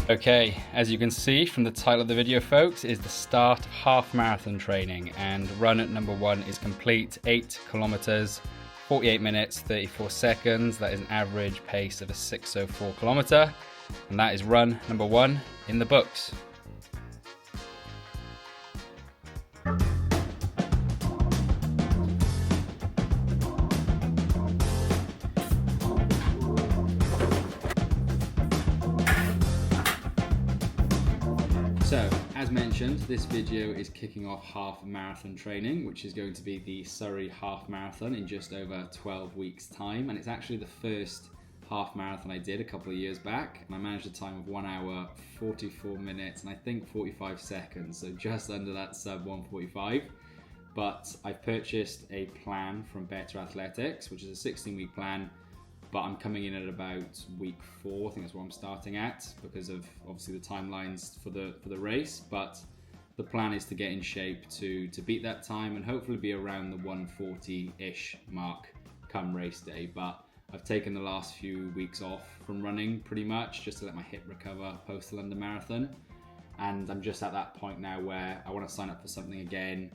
Okay, as you can see from the title of the video, folks, is the start of half marathon training, and run at number 1 is complete, 8 kilometers, 48 minutes, 34 seconds. That is an average pace of a 6:04 kilometer, and that is run number 1 in the books. So, as mentioned, this video is kicking off half marathon training, which is going to be the Surrey Half Marathon in just over 12 weeks' time. And it's actually the first half marathon I did a couple of years back. And I managed a time of 1 hour, 44 minutes, and I think 45 seconds. So just under that sub 145. But I've purchased a plan from Better Athletics, which is a 16-week plan. But I'm coming in at about week 4. I think that's where I'm starting at because of obviously the timelines for the race. But the plan is to get in shape to beat that time and hopefully be around the 140-ish mark come race day. But I've taken the last few weeks off from running pretty much just to let my hip recover post the London Marathon. And I'm just at that point now where I want to sign up for something again.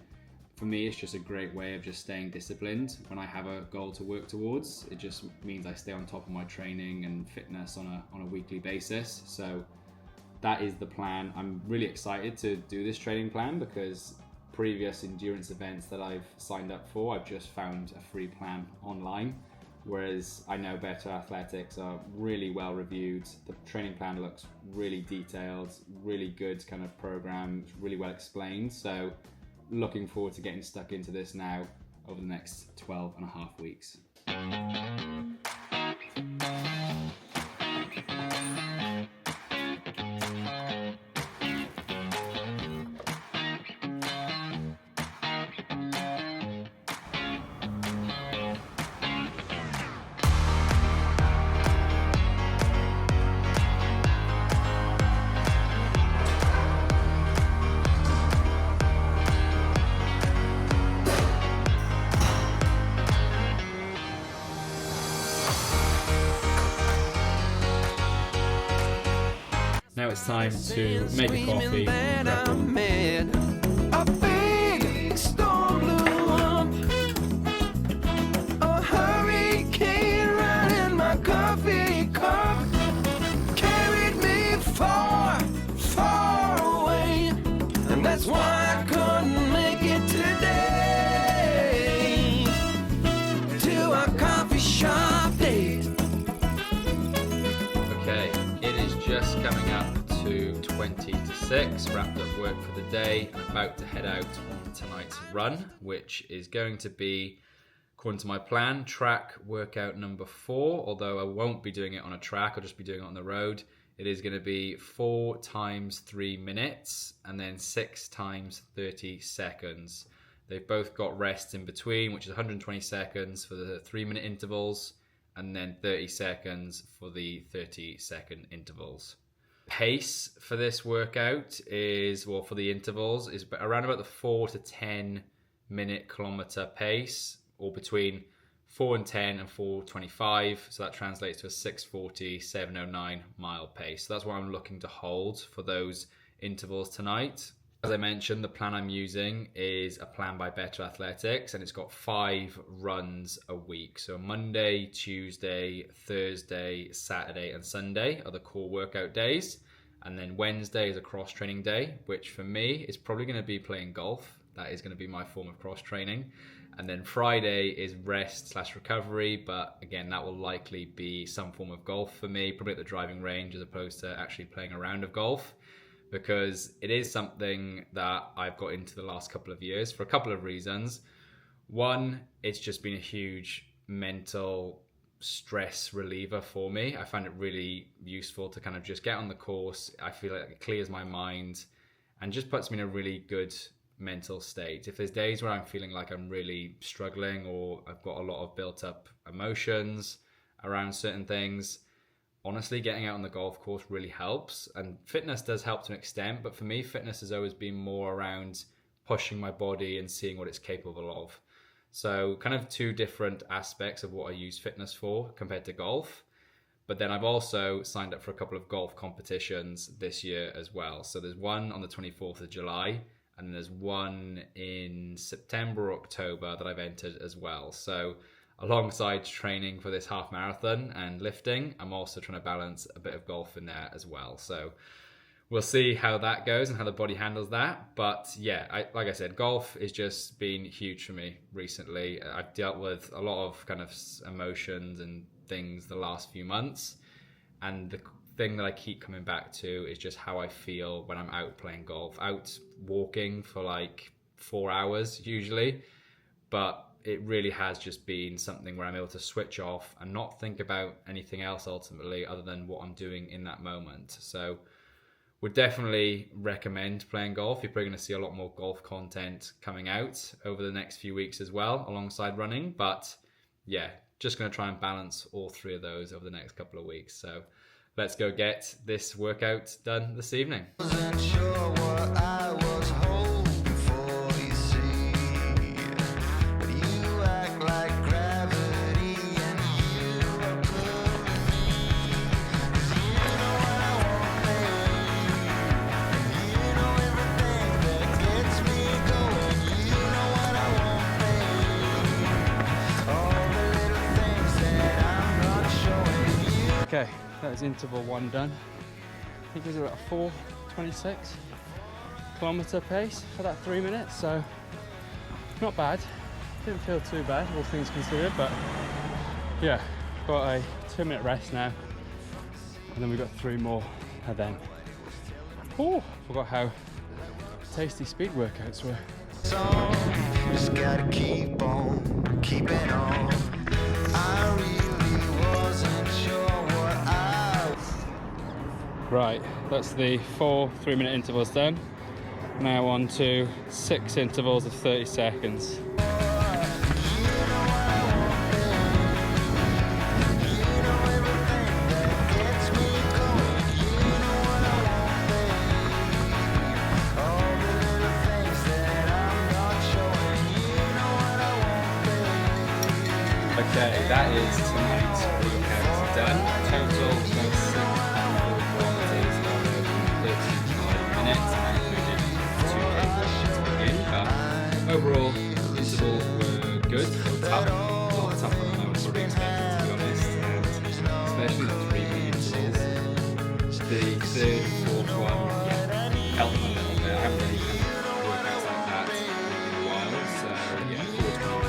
For me, it's just a great way of just staying disciplined. When I have a goal to work towards, it just means I stay on top of my training and fitness on a weekly basis. So that is the plan. I'm really excited to do this training plan because previous endurance events that I've signed up for, I've just found a free plan online. Whereas I know Better Athletics are really well reviewed. The training plan looks really detailed, really good kind of program, really well explained. So looking forward to getting stuck into this now over the next 12 and a half weeks. Now it's time to make a coffee and grab one. A big storm blew up. A hurricane ran in my coffee cup. Carried me far, far away. And that's why I couldn't make it today. To a coffee shop date. Okay, it is just coming up to 20 to 6, wrapped up work for the day and about to head out on tonight's run, which is going to be, according to my plan, track workout number 4, although I won't be doing it on a track, I'll just be doing it on the road. It is going to be 4 times 3 minutes and then 6 times 30 seconds. They've both got rests in between, which is 120 seconds for the 3-minute intervals and then 30 seconds for the 30-second intervals. Pace for this workout is, well, for the intervals, is around about the 4 to 10 minute kilometer pace, or between 4 and 10 and 4:25. So that translates to a 6:40, 7:09 mile pace. So that's what I'm looking to hold for those intervals tonight. As I mentioned, the plan I'm using is a plan by Better Athletics, and it's got 5 runs a week. So Monday, Tuesday, Thursday, Saturday, and Sunday are the core workout days. And then Wednesday is a cross-training day, which for me is probably going to be playing golf. That is going to be my form of cross-training. And then Friday is rest/recovery, but again, that will likely be some form of golf for me, probably at the driving range as opposed to actually playing a round of golf. Because it is something that I've got into the last couple of years for a couple of reasons. One, it's just been a huge mental stress reliever for me. I find it really useful to kind of just get on the course. I feel like it clears my mind and just puts me in a really good mental state. If there's days where I'm feeling like I'm really struggling or I've got a lot of built up emotions around certain things, honestly, getting out on the golf course really helps. And fitness does help to an extent, but for me, fitness has always been more around pushing my body and seeing what it's capable of. So kind of 2 different aspects of what I use fitness for compared to golf. But then I've also signed up for a couple of golf competitions this year as well. So there's one on the 24th of July, and then there's one in September or October that I've entered as well. So alongside training for this half marathon and lifting, I'm also trying to balance a bit of golf in there as well. So we'll see how that goes and how the body handles that. But yeah, like I said, golf has just been huge for me recently. I've dealt with a lot of kind of emotions and things the last few months. And the thing that I keep coming back to is just how I feel when I'm out playing golf, out walking for like 4 hours usually. But it really has just been something where I'm able to switch off and not think about anything else ultimately other than what I'm doing in that moment. So would definitely recommend playing golf. You're probably going to see a lot more golf content coming out over the next few weeks as well, alongside running. But yeah, just going to try and balance all three of those over the next couple of weeks. So let's go get this workout done this evening. Wasn't sure what I was hoping for, you see. But you act like gravity and you are good. 'Cause you know what I want, babe. You know everything that gets me going. You know what I want, babe. All the little things that I'm not showing you. Okay, that is interval 1 done. I think it was about 4:26 kilometer pace for that 3 minutes, so not bad. Didn't feel too bad, all things considered, but yeah, got a 2-minute rest now, and then we've got 3 more, and then forgot how tasty speed workouts were. Song, just gotta keep on keeping on. I really wasn't sure what I Right, that's the 4 3-minute intervals done. Now on to 6 intervals of 30 seconds. gets me going. You know what I want, babe. All the little things that I'm not showing. You know what I want, babe. Okay, that is tonight's workout done. Total about 6 kilometers over 35 minutes, including 2 in. But overall, intervals were good. Tough, a lot tougher than I was probably expecting, to be honest. And especially the 3-minute intervals. The third and fourth one, yeah, helped them a little bit. I haven't really done workouts like that in a while. So yeah, 4:29,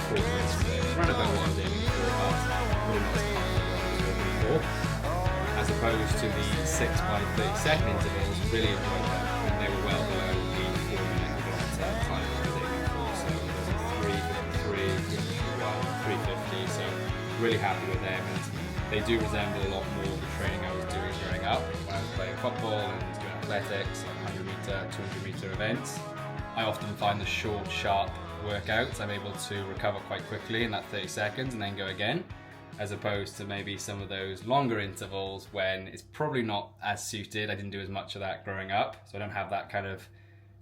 4 minutes. Around about what I was aiming for, but probably not as comfortable as I was doing before. As opposed to the 6 by 30-second intervals, really enjoyed them, and they were well below the 4-minute kilometer time I was aiming for. So there was a 3:53, 3:51, 3:50. So really happy with them, and they do resemble a lot more the training I was doing growing up when I was playing football and doing athletics, like 100-meter, 200-meter events. I often find the short, sharp workouts I'm able to recover quite quickly in that 30 seconds and then go again, as opposed to maybe some of those longer intervals when it's probably not as suited. I didn't do as much of that growing up, so I don't have that kind of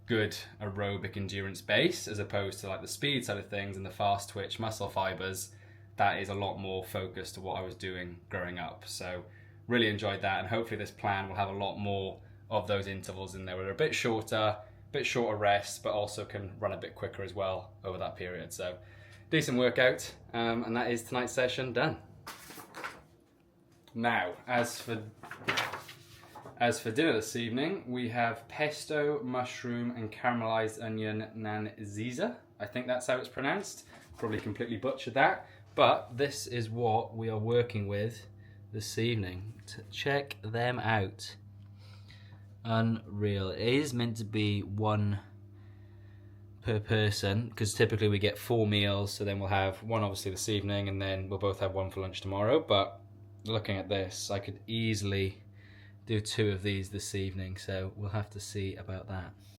good aerobic endurance base, as opposed to like the speed side of things and the fast twitch muscle fibers. That is a lot more focused to what I was doing growing up. So really enjoyed that, and hopefully this plan will have a lot more of those intervals in there where they're a bit shorter rests, but also can run a bit quicker as well over that period. So decent workout, and that is tonight's session done. Now, as for dinner this evening, we have pesto, mushroom, and caramelized onion nanziza. I think that's how it's pronounced. Probably completely butchered that, but this is what we are working with this evening. Check them out. Unreal. It is meant to be 1 per person, because typically we get 4 meals, so then we'll have 1 obviously this evening, and then we'll both have 1 for lunch tomorrow. But looking at this, I could easily do 2 of these this evening, so we'll have to see about that.